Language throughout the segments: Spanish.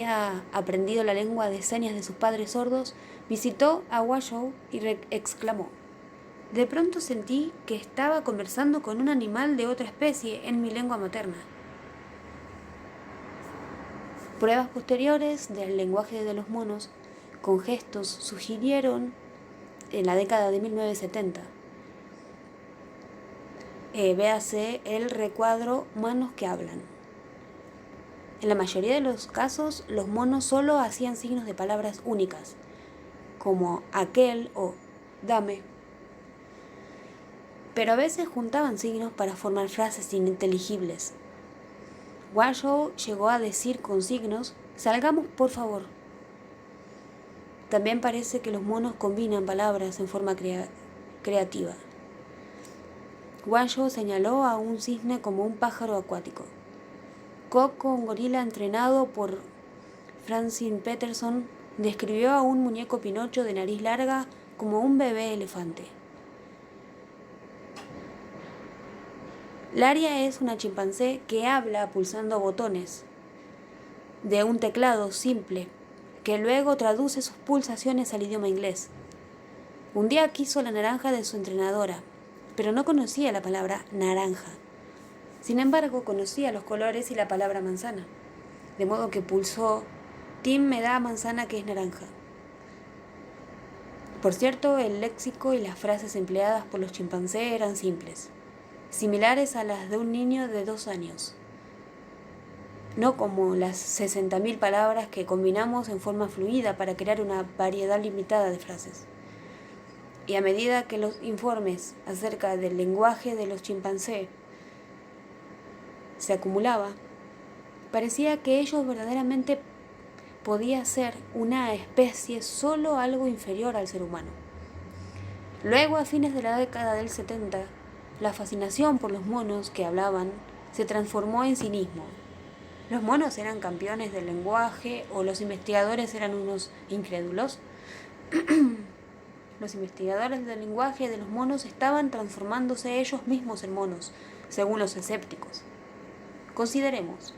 había aprendido la lengua de señas de sus padres sordos, visitó a Washoe y exclamó: «De pronto sentí que estaba conversando con un animal de otra especie en mi lengua materna». Pruebas posteriores del lenguaje de los monos con gestos sugirieron en la década de 1970. Véase el recuadro Manos que hablan. En la mayoría de los casos, los monos solo hacían signos de palabras únicas, como aquel o dame. Pero a veces juntaban signos para formar frases ininteligibles. Washoe llegó a decir con signos: «Salgamos, por favor». También parece que los monos combinan palabras en forma creativa. Washoe señaló a un cisne como un pájaro acuático. Coco, un gorila entrenado por Francine Peterson, describió a un muñeco Pinocho de nariz larga como un bebé elefante. Laria es una chimpancé que habla pulsando botones de un teclado simple, que luego traduce sus pulsaciones al idioma inglés. Un día quiso la naranja de su entrenadora, pero no conocía la palabra naranja. Sin embargo, conocía los colores y la palabra manzana, de modo que pulsó: «Tim me da manzana que es naranja». Por cierto, el léxico y las frases empleadas por los chimpancés eran simples, similares a las de un niño de 2 años, no como las 60.000 palabras que combinamos en forma fluida para crear una variedad limitada de frases. Y a medida que los informes acerca del lenguaje de los chimpancés se acumulaba, parecía que ellos verdaderamente podía ser una especie solo algo inferior al ser humano. Luego, a fines de la década del 70, la fascinación por los monos que hablaban se transformó en cinismo. ¿Los monos eran campeones del lenguaje o los investigadores eran unos incrédulos? Los investigadores del lenguaje de los monos estaban transformándose ellos mismos en monos, según los escépticos. Consideremos,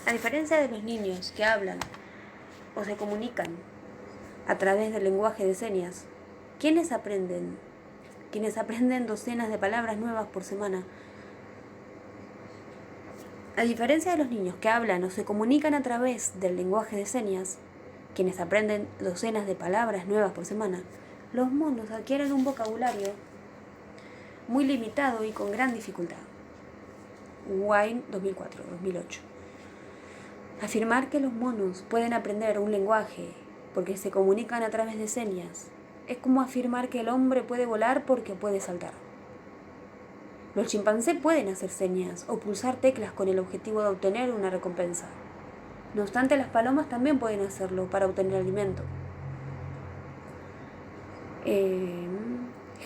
a diferencia de los niños que hablan o se comunican a través del lenguaje de señas, quienes aprenden docenas de palabras nuevas por semana. A diferencia de los niños que hablan o se comunican a través del lenguaje de señas, quienes aprenden docenas de palabras nuevas por semana, los monos adquieren un vocabulario muy limitado y con gran dificultad. Wine, 2004-2008. Afirmar que los monos pueden aprender un lenguaje porque se comunican a través de señas es como afirmar que el hombre puede volar porque puede saltar. Los chimpancés pueden hacer señas o pulsar teclas con el objetivo de obtener una recompensa. No obstante, las palomas también pueden hacerlo para obtener alimento.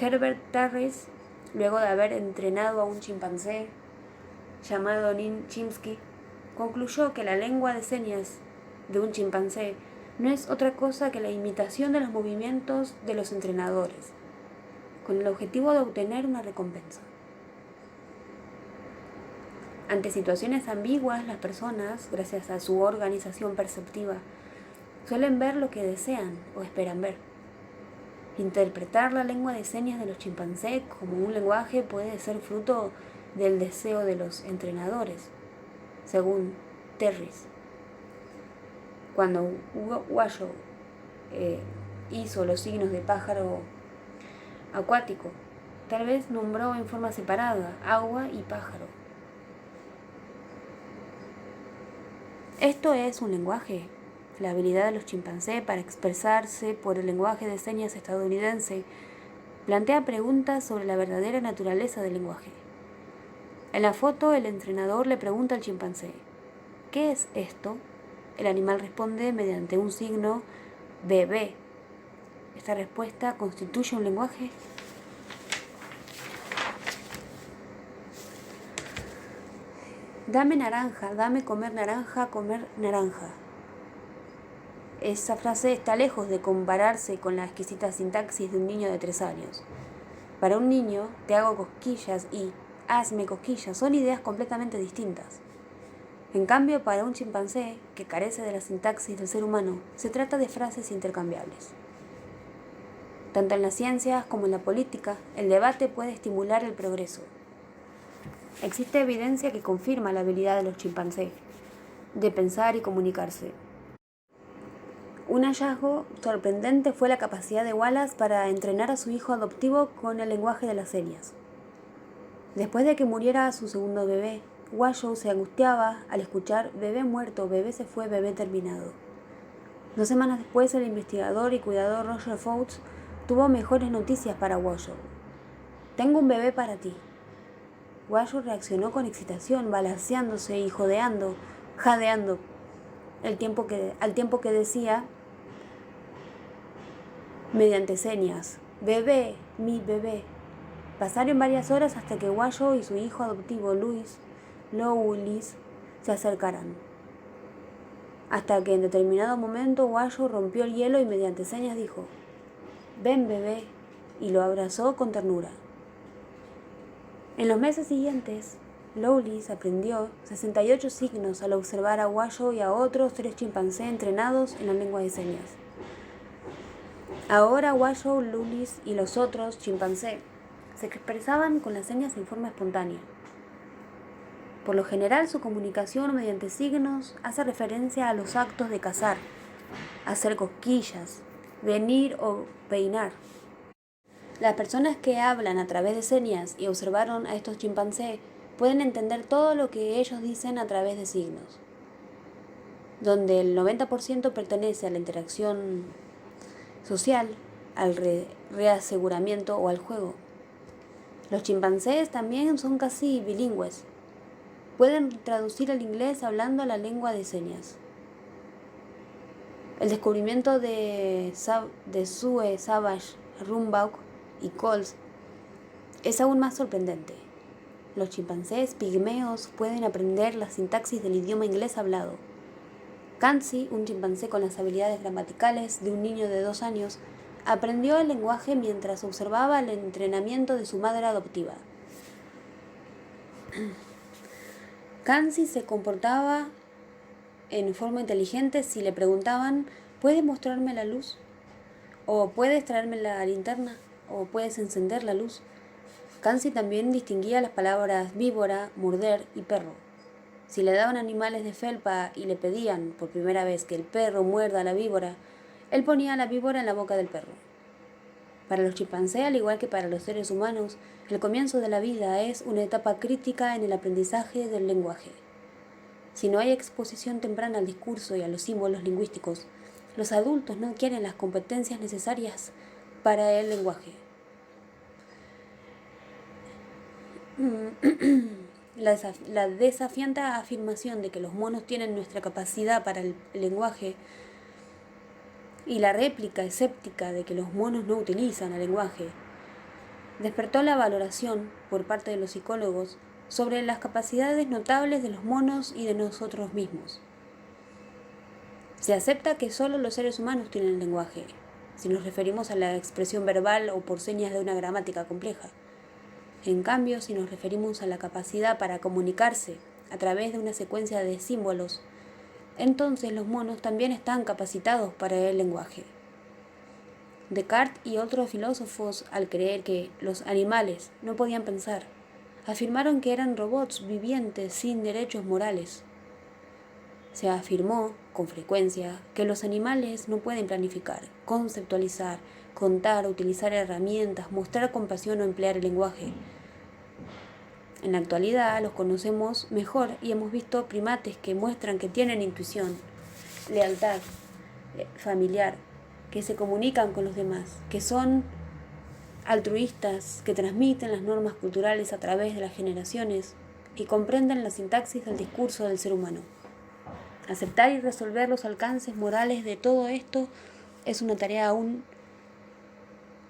Herbert Tarris, luego de haber entrenado a un chimpancé llamado Nin Chimpsky, concluyó que la lengua de señas de un chimpancé no es otra cosa que la imitación de los movimientos de los entrenadores, con el objetivo de obtener una recompensa. Ante situaciones ambiguas, las personas, gracias a su organización perceptiva, suelen ver lo que desean o esperan ver. Interpretar la lengua de señas de los chimpancés como un lenguaje puede ser fruto del deseo de los entrenadores, según Terris. Cuando Washoe hizo los signos de pájaro acuático, tal vez nombró en forma separada agua y pájaro. Esto es un lenguaje. La habilidad de los chimpancés para expresarse por el lenguaje de señas estadounidense plantea preguntas sobre la verdadera naturaleza del lenguaje. En la foto, el entrenador le pregunta al chimpancé: «¿Qué es esto?». El animal responde mediante un signo bebé. ¿Esta respuesta constituye un lenguaje? «Dame naranja, dame comer naranja, comer naranja». Esa frase está lejos de compararse con la exquisita sintaxis de un niño de 3 años. Para un niño, te hago cosquillas y hazme cosquillas son ideas completamente distintas. En cambio, para un chimpancé, que carece de la sintaxis del ser humano, se trata de frases intercambiables. Tanto en las ciencias como en la política, el debate puede estimular el progreso. Existe evidencia que confirma la habilidad de los chimpancés de pensar y comunicarse. Un hallazgo sorprendente fue la capacidad de Wallace para entrenar a su hijo adoptivo con el lenguaje de las señas. Después de que muriera su segundo bebé, Washoe se angustiaba al escuchar bebé muerto, bebé se fue, bebé terminado. 2 semanas después, el investigador y cuidador Roger Fouts tuvo mejores noticias para Washoe. Tengo un bebé para ti. Washoe reaccionó con excitación, balanceándose y jadeando, al tiempo que decía mediante señas, bebé, mi bebé. Pasaron varias horas hasta que Washoe y su hijo adoptivo Louis se acercaran. Hasta que en determinado momento Washoe rompió el hielo y mediante señas dijo, ven bebé, y lo abrazó con ternura. En los meses siguientes, Louis aprendió 68 signos al observar a Washoe y a otros 3 chimpancés entrenados en la lengua de señas. Ahora Washoe, Louis y los otros chimpancés se expresaban con las señas en forma espontánea. Por lo general, su comunicación mediante signos hace referencia a los actos de cazar, hacer cosquillas, venir o peinar. Las personas que hablan a través de señas y observaron a estos chimpancés pueden entender todo lo que ellos dicen a través de signos, donde el 90% pertenece a la interacción social, al reaseguramiento o al juego. Los chimpancés también son casi bilingües. Pueden traducir al inglés hablando la lengua de señas. El descubrimiento de Sue Savage, Rumbaugh y Coles es aún más sorprendente. Los chimpancés pigmeos pueden aprender la sintaxis del idioma inglés hablado. Kanzi, un chimpancé con las habilidades gramaticales de un niño de 2 años, aprendió el lenguaje mientras observaba el entrenamiento de su madre adoptiva. Kanzi se comportaba en forma inteligente si le preguntaban, ¿puedes mostrarme la luz? ¿O puedes traerme la linterna? ¿O puedes encender la luz? Kanzi también distinguía las palabras víbora, morder y perro. Si le daban animales de felpa y le pedían por primera vez que el perro muerda a la víbora, él ponía la víbora en la boca del perro. Para los chimpancés, al igual que para los seres humanos, el comienzo de la vida es una etapa crítica en el aprendizaje del lenguaje. Si no hay exposición temprana al discurso y a los símbolos lingüísticos, los adultos no adquieren las competencias necesarias para el lenguaje. La desafiante afirmación de que los monos tienen nuestra capacidad para el lenguaje y la réplica escéptica de que los monos no utilizan el lenguaje despertó la valoración por parte de los psicólogos sobre las capacidades notables de los monos y de nosotros mismos. Se acepta que solo los seres humanos tienen el lenguaje, si nos referimos a la expresión verbal o por señas de una gramática compleja. En cambio, si nos referimos a la capacidad para comunicarse a través de una secuencia de símbolos, entonces los monos también están capacitados para el lenguaje. Descartes y otros filósofos, al creer que los animales no podían pensar, afirmaron que eran robots vivientes sin derechos morales. Se afirmó con frecuencia que los animales no pueden planificar, conceptualizar, contar, utilizar herramientas, mostrar compasión o emplear el lenguaje. En la actualidad los conocemos mejor y hemos visto primates que muestran que tienen intuición, lealtad familiar, que se comunican con los demás, que son altruistas, que transmiten las normas culturales a través de las generaciones y comprenden la sintaxis del discurso del ser humano. Aceptar y resolver los alcances morales de todo esto es una tarea aún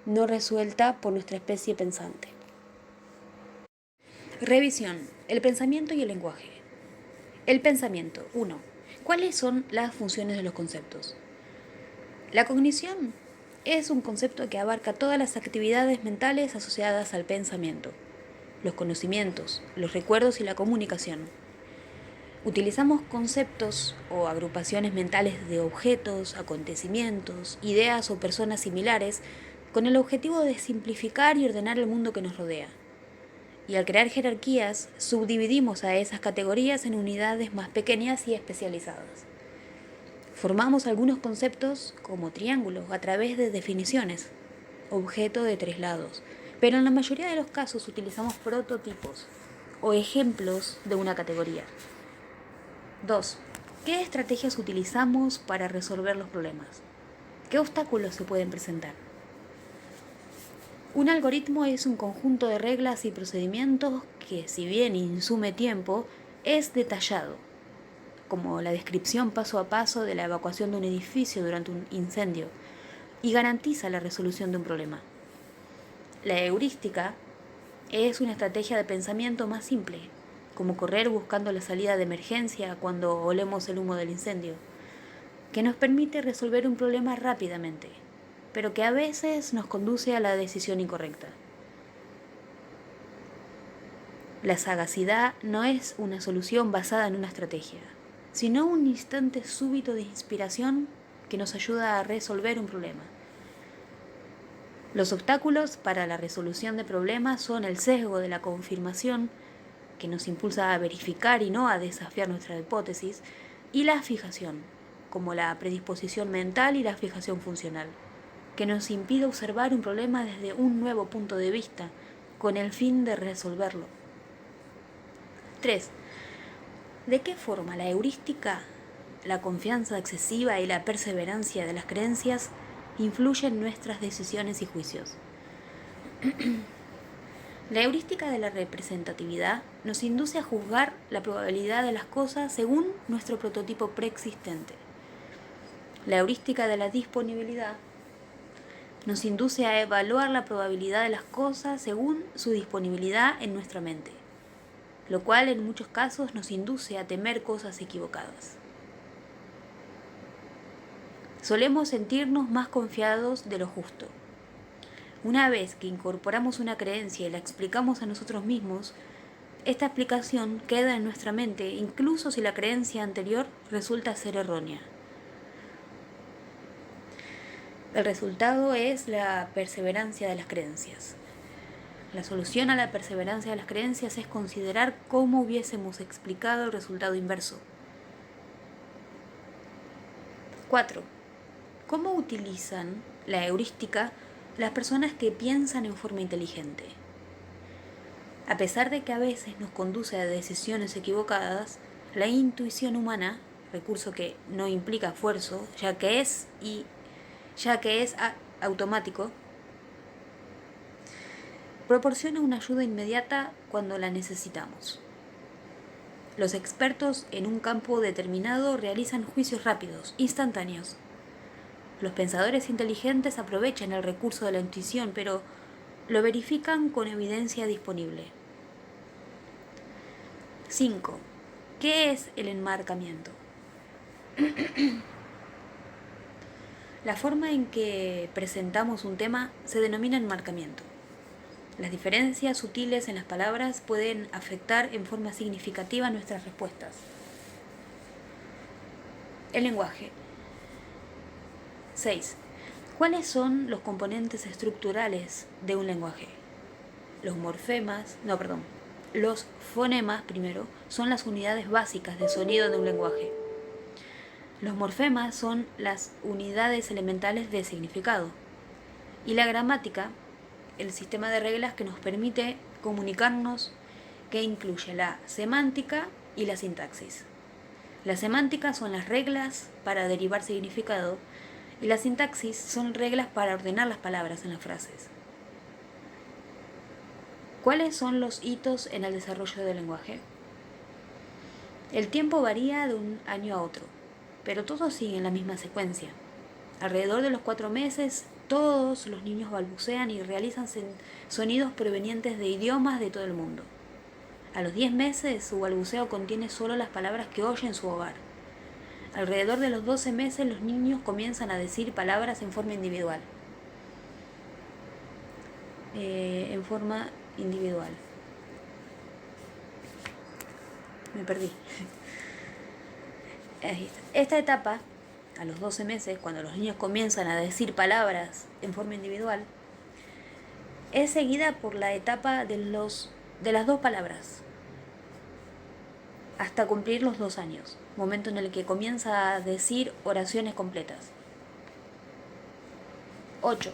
no resuelta por nuestra especie pensante. Revisión. El pensamiento y el lenguaje. El pensamiento. 1. ¿Cuáles son las funciones de los conceptos? La cognición es un concepto que abarca todas las actividades mentales asociadas al pensamiento, los conocimientos, los recuerdos y la comunicación. Utilizamos conceptos o agrupaciones mentales de objetos, acontecimientos, ideas o personas similares con el objetivo de simplificar y ordenar el mundo que nos rodea. Y al crear jerarquías, subdividimos a esas categorías en unidades más pequeñas y especializadas. Formamos algunos conceptos como triángulos a través de definiciones, objeto de 3 lados, pero en la mayoría de los casos utilizamos prototipos o ejemplos de una categoría. 2. ¿Qué estrategias utilizamos para resolver los problemas? ¿Qué obstáculos se pueden presentar? Un algoritmo es un conjunto de reglas y procedimientos que, si bien insume tiempo, es detallado, como la descripción paso a paso de la evacuación de un edificio durante un incendio, y garantiza la resolución de un problema. La heurística es una estrategia de pensamiento más simple, como correr buscando la salida de emergencia cuando olemos el humo del incendio, que nos permite resolver un problema rápidamente, pero que a veces nos conduce a la decisión incorrecta. La sagacidad no es una solución basada en una estrategia, sino un instante súbito de inspiración que nos ayuda a resolver un problema. Los obstáculos para la resolución de problemas son el sesgo de la confirmación, que nos impulsa a verificar y no a desafiar nuestra hipótesis, y la fijación, como la predisposición mental y la fijación funcional, que nos impide observar un problema desde un nuevo punto de vista, con el fin de resolverlo. 3. ¿De qué forma la heurística, la confianza excesiva y la perseverancia de las creencias influyen en nuestras decisiones y juicios? La heurística de la representatividad nos induce a juzgar la probabilidad de las cosas según nuestro prototipo preexistente. La heurística de la disponibilidad nos induce a evaluar la probabilidad de las cosas según su disponibilidad en nuestra mente, lo cual en muchos casos nos induce a temer cosas equivocadas. Solemos sentirnos más confiados de lo justo. Una vez que incorporamos una creencia y la explicamos a nosotros mismos, esta explicación queda en nuestra mente incluso si la creencia anterior resulta ser errónea. El resultado es la perseverancia de las creencias. La solución a la perseverancia de las creencias es considerar cómo hubiésemos explicado el resultado inverso. 4. ¿Cómo utilizan la heurística las personas que piensan en forma inteligente? A pesar de que a veces nos conduce a decisiones equivocadas, la intuición humana, recurso que no implica esfuerzo, ya que es automático, proporciona una ayuda inmediata cuando la necesitamos. Los expertos en un campo determinado realizan juicios rápidos, instantáneos. Los pensadores inteligentes aprovechan el recurso de la intuición, pero lo verifican con evidencia disponible. 5. ¿Qué es el enmarcamiento? La forma en que presentamos un tema se denomina enmarcamiento. Las diferencias sutiles en las palabras pueden afectar en forma significativa nuestras respuestas. El lenguaje. 6. ¿Cuáles son los componentes estructurales de un lenguaje? Los fonemas, primero, son las unidades básicas de sonido de un lenguaje. Los morfemas son las unidades elementales de significado. Y la gramática, el sistema de reglas que nos permite comunicarnos, que incluye la semántica y la sintaxis. La semántica son las reglas para derivar significado y la sintaxis son reglas para ordenar las palabras en las frases. ¿Cuáles son los hitos en el desarrollo del lenguaje? El tiempo varía de un año a otro, pero todos siguen la misma secuencia. Alrededor de los 4 meses, todos los niños balbucean y realizan sonidos provenientes de idiomas de todo el mundo. A los 10 meses, su balbuceo contiene solo las palabras que oye en su hogar. Alrededor de los 12 meses, los niños comienzan a decir palabras en forma individual. Me perdí. Esta etapa, a los 12 meses, cuando los niños comienzan a decir palabras en forma individual, es seguida por la etapa de las 2 palabras, hasta cumplir los 2 años, momento en el que comienza a decir oraciones completas. 8.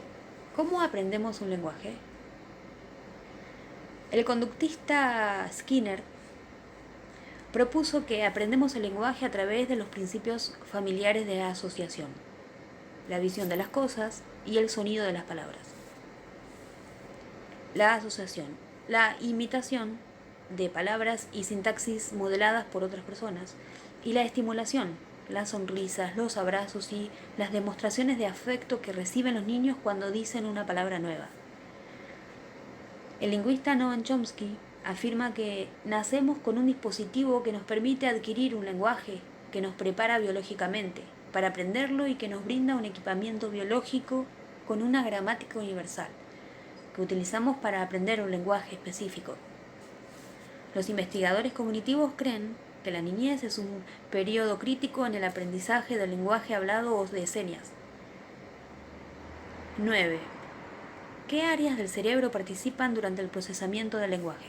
¿Cómo aprendemos un lenguaje? El conductista Skinner propuso que aprendemos el lenguaje a través de los principios familiares de asociación, la visión de las cosas y el sonido de las palabras. La asociación, la imitación de palabras y sintaxis modeladas por otras personas, y la estimulación, las sonrisas, los abrazos y las demostraciones de afecto que reciben los niños cuando dicen una palabra nueva. El lingüista Noam Chomsky afirma que nacemos con un dispositivo que nos permite adquirir un lenguaje, que nos prepara biológicamente para aprenderlo y que nos brinda un equipamiento biológico con una gramática universal, que utilizamos para aprender un lenguaje específico. Los investigadores cognitivos creen que la niñez es un periodo crítico en el aprendizaje del lenguaje hablado o de señas. 9. ¿Qué áreas del cerebro participan durante el procesamiento del lenguaje?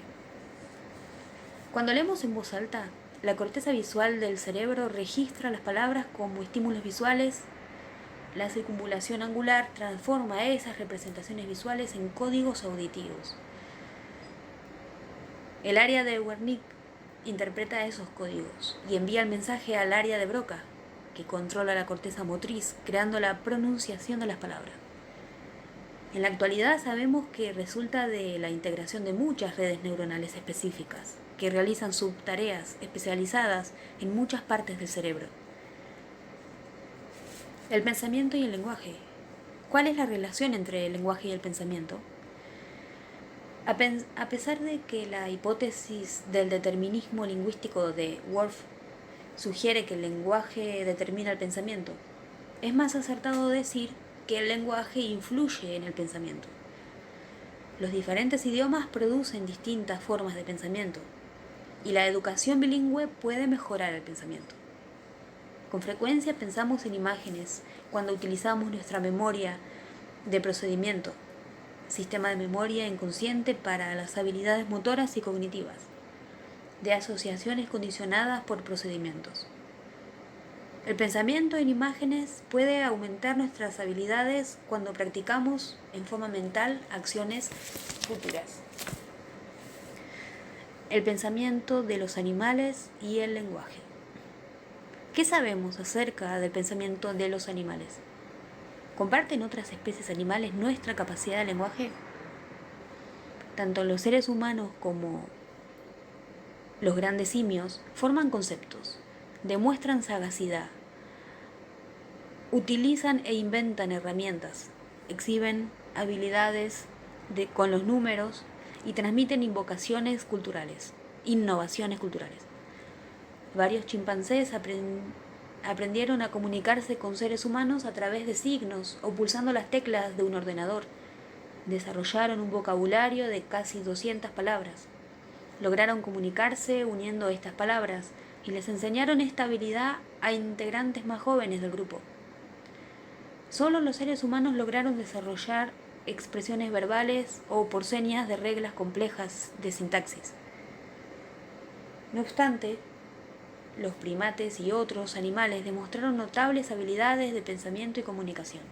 Cuando leemos en voz alta, la corteza visual del cerebro registra las palabras como estímulos visuales. La circunvalación angular transforma esas representaciones visuales en códigos auditivos. El área de Wernicke interpreta esos códigos y envía el mensaje al área de Broca, que controla la corteza motriz, creando la pronunciación de las palabras. En la actualidad sabemos que resulta de la integración de muchas redes neuronales específicas, que realizan subtareas especializadas en muchas partes del cerebro. El pensamiento y el lenguaje. ¿Cuál es la relación entre el lenguaje y el pensamiento? A pesar de que la hipótesis del determinismo lingüístico de Wolff sugiere que el lenguaje determina el pensamiento, es más acertado decir que el lenguaje influye en el pensamiento. Los diferentes idiomas producen distintas formas de pensamiento, y la educación bilingüe puede mejorar el pensamiento. Con frecuencia pensamos en imágenes cuando utilizamos nuestra memoria de procedimiento, sistema de memoria inconsciente para las habilidades motoras y cognitivas, de asociaciones condicionadas por procedimientos. El pensamiento en imágenes puede aumentar nuestras habilidades cuando practicamos en forma mental acciones futuras. El pensamiento de los animales y el lenguaje. ¿Qué sabemos acerca del pensamiento de los animales? ¿Comparten otras especies animales nuestra capacidad de lenguaje? Tanto los seres humanos como los grandes simios forman conceptos, demuestran sagacidad, utilizan e inventan herramientas, exhiben habilidades con los números y transmiten innovaciones culturales. Varios chimpancés aprendieron a comunicarse con seres humanos a través de signos o pulsando las teclas de un ordenador. Desarrollaron un vocabulario de casi 200 palabras. Lograron comunicarse uniendo estas palabras y les enseñaron esta habilidad a integrantes más jóvenes del grupo. Solo los seres humanos lograron desarrollar expresiones verbales o por señas de reglas complejas de sintaxis. No obstante, los primates y otros animales demostraron notables habilidades de pensamiento y comunicación.